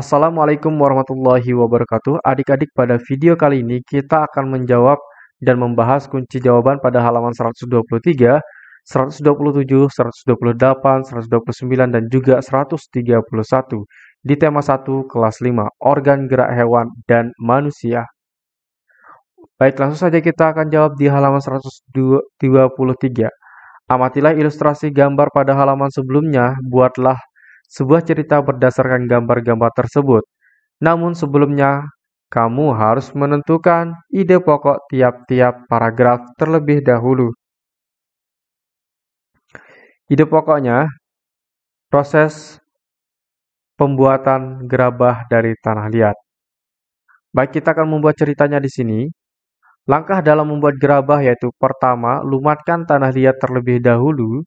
Assalamualaikum warahmatullahi wabarakatuh. Adik-adik, pada video kali ini kita akan menjawab dan membahas kunci jawaban pada halaman 123, 127, 128, 129, dan juga 131 di tema 1 kelas 5, organ gerak hewan dan manusia. Baik, langsung saja kita akan jawab di halaman 123. Amatilah ilustrasi gambar pada halaman sebelumnya, buatlah sebuah cerita berdasarkan gambar-gambar tersebut. Namun sebelumnya, kamu harus menentukan ide pokok tiap-tiap paragraf terlebih dahulu. Ide pokoknya, proses pembuatan gerabah dari tanah liat. Baik, kita akan membuat ceritanya di sini. Langkah dalam membuat gerabah yaitu pertama, lumatkan tanah liat terlebih dahulu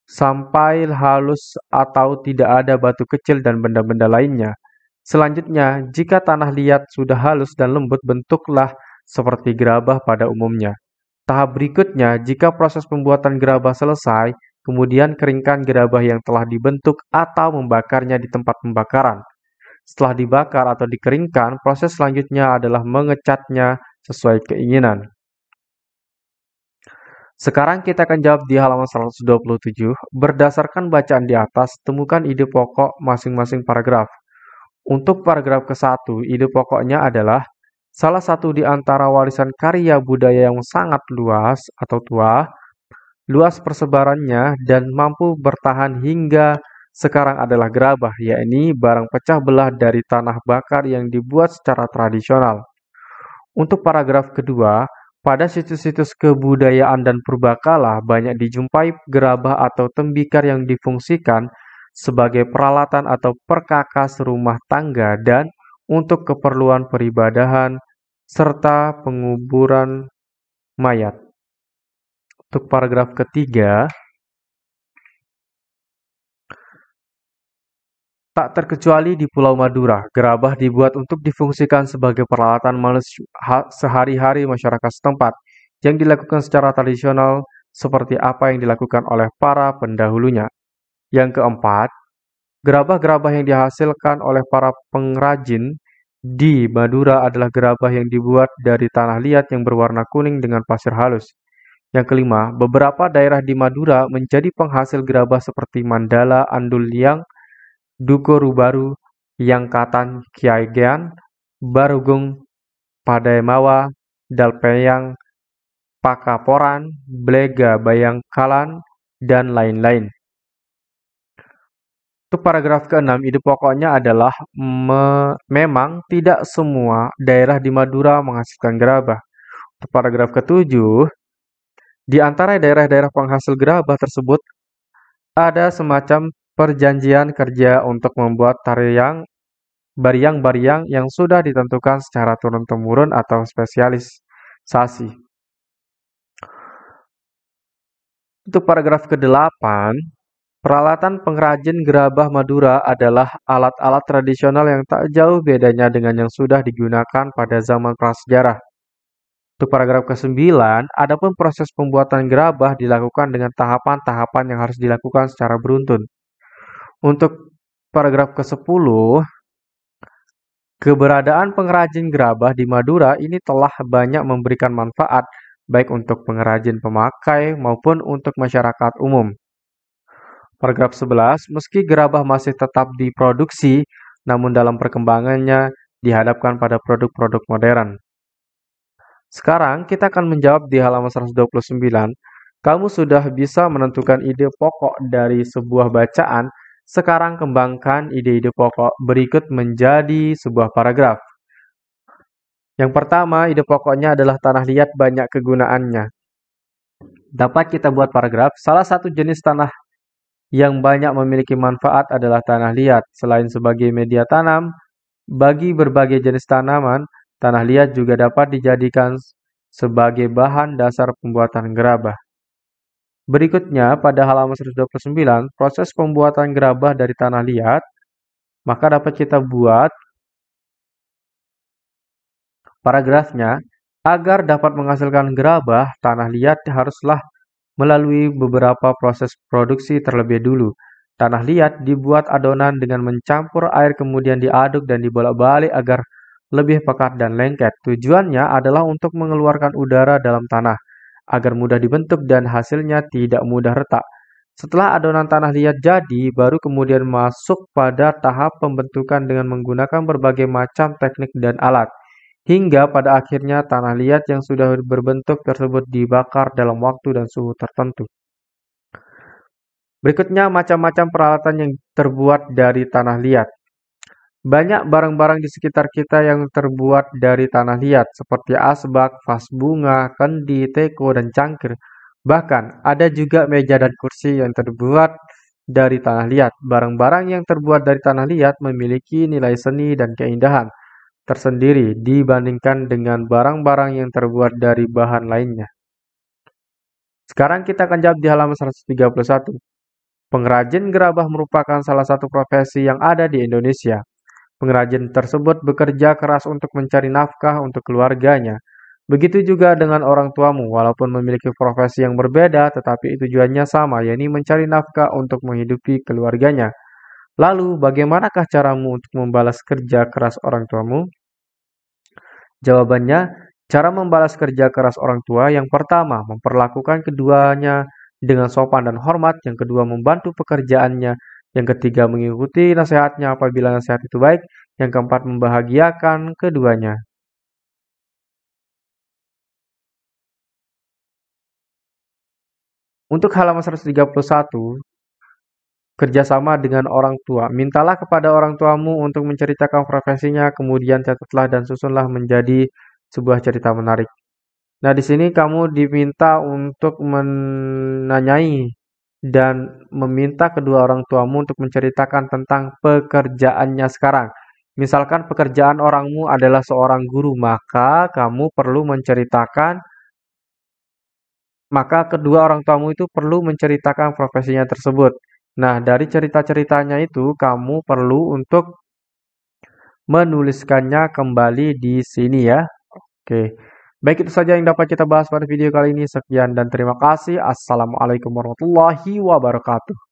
sampai halus atau tidak ada batu kecil dan benda-benda lainnya. Selanjutnya, jika tanah liat sudah halus dan lembut, bentuklah seperti gerabah pada umumnya. Tahap berikutnya, jika proses pembuatan gerabah selesai, kemudian keringkan gerabah yang telah dibentuk atau membakarnya di tempat pembakaran. Setelah dibakar atau dikeringkan, proses selanjutnya adalah mengecatnya sesuai keinginan. Sekarang kita akan jawab di halaman 127. Berdasarkan bacaan di atas, temukan ide pokok masing-masing paragraf. Untuk paragraf ke-1, ide pokoknya adalah salah satu di antara warisan karya budaya yang sangat luas atau tua, luas persebarannya dan mampu bertahan hingga sekarang adalah gerabah, yakni barang pecah belah dari tanah bakar yang dibuat secara tradisional. Untuk paragraf kedua, pada situs-situs kebudayaan dan purbakala banyak dijumpai gerabah atau tembikar yang difungsikan sebagai peralatan atau perkakas rumah tangga dan untuk keperluan peribadahan serta penguburan mayat. Untuk paragraf ketiga, tak terkecuali di Pulau Madura, gerabah dibuat untuk difungsikan sebagai peralatan sehari-hari masyarakat setempat yang dilakukan secara tradisional seperti apa yang dilakukan oleh para pendahulunya. Yang keempat, gerabah-gerabah yang dihasilkan oleh para pengrajin di Madura adalah gerabah yang dibuat dari tanah liat yang berwarna kuning dengan pasir halus. Yang kelima, beberapa daerah di Madura menjadi penghasil gerabah seperti Mandala, Anduliang, Dukorubaru, Yangkatan, Kiaigean, Barugung, Pademawa, Dalpeyang, Pakaporan, Blega Bayangkalan, dan lain-lain. Untuk paragraf ke-6, ide pokoknya adalah memang tidak semua daerah di Madura menghasilkan gerabah. Untuk paragraf ke-7, di antara daerah-daerah penghasil gerabah tersebut ada semacam perjanjian kerja untuk membuat bariang-bariang yang sudah ditentukan secara turun-temurun atau spesialisasi. Untuk paragraf ke-8, peralatan pengrajin gerabah Madura adalah alat-alat tradisional yang tak jauh bedanya dengan yang sudah digunakan pada zaman prasejarah. Untuk paragraf ke-9, adapun proses pembuatan gerabah dilakukan dengan tahapan-tahapan yang harus dilakukan secara beruntun. Untuk paragraf ke-10, keberadaan pengrajin gerabah di Madura ini telah banyak memberikan manfaat, baik untuk pengrajin pemakai maupun untuk masyarakat umum. Paragraf 11, meski gerabah masih tetap diproduksi, namun dalam perkembangannya dihadapkan pada produk-produk modern. Sekarang kita akan menjawab di halaman 129. Kamu sudah bisa menentukan ide pokok dari sebuah bacaan. Sekarang kembangkan ide-ide pokok berikut menjadi sebuah paragraf. Yang pertama, ide pokoknya adalah tanah liat banyak kegunaannya. Dapat kita buat paragraf, salah satu jenis tanah yang banyak memiliki manfaat adalah tanah liat. Selain sebagai media tanam, bagi berbagai jenis tanaman, tanah liat juga dapat dijadikan sebagai bahan dasar pembuatan gerabah. Berikutnya, pada halaman 129, proses pembuatan gerabah dari tanah liat, maka dapat kita buat paragrafnya. Agar dapat menghasilkan gerabah, tanah liat haruslah melalui beberapa proses produksi terlebih dulu. Tanah liat dibuat adonan dengan mencampur air kemudian diaduk dan dibolak-balik agar lebih pekat dan lengket. Tujuannya adalah untuk mengeluarkan udara dalam tanah, agar mudah dibentuk dan hasilnya tidak mudah retak. Setelah adonan tanah liat jadi, baru kemudian masuk pada tahap pembentukan dengan menggunakan berbagai macam teknik dan alat. Hingga pada akhirnya tanah liat yang sudah berbentuk tersebut dibakar dalam waktu dan suhu tertentu. Berikutnya macam-macam peralatan yang terbuat dari tanah liat. Banyak barang-barang di sekitar kita yang terbuat dari tanah liat, seperti asbak, vas bunga, kendi, teko, dan cangkir. Bahkan, ada juga meja dan kursi yang terbuat dari tanah liat. Barang-barang yang terbuat dari tanah liat memiliki nilai seni dan keindahan tersendiri dibandingkan dengan barang-barang yang terbuat dari bahan lainnya. Sekarang kita akan jawab di halaman 131. Pengrajin gerabah merupakan salah satu profesi yang ada di Indonesia. Pengrajin tersebut bekerja keras untuk mencari nafkah untuk keluarganya. Begitu juga dengan orang tuamu, walaupun memiliki profesi yang berbeda, tetapi tujuannya sama, yakni mencari nafkah untuk menghidupi keluarganya. Lalu, bagaimanakah caramu untuk membalas kerja keras orang tuamu? Jawabannya, cara membalas kerja keras orang tua yang pertama, memperlakukan keduanya dengan sopan dan hormat, yang kedua membantu pekerjaannya, yang ketiga mengikuti nasihatnya apabila nasihat itu baik, yang keempat membahagiakan keduanya. Untuk halaman 131, kerjasama dengan orang tua. Mintalah kepada orang tuamu untuk menceritakan profesinya, kemudian catatlah dan susunlah menjadi sebuah cerita menarik. Nah, di sini kamu diminta untuk menanyai dan meminta kedua orang tuamu untuk menceritakan tentang pekerjaannya sekarang. Misalkan pekerjaan orangmu adalah seorang guru, maka kedua orang tuamu itu perlu menceritakan profesinya tersebut. Nah, dari cerita-ceritanya itu kamu perlu untuk menuliskannya kembali di sini ya. Oke. Baik, itu saja yang dapat kita bahas pada video kali ini. Sekian dan terima kasih. Assalamualaikum warahmatullahi wabarakatuh.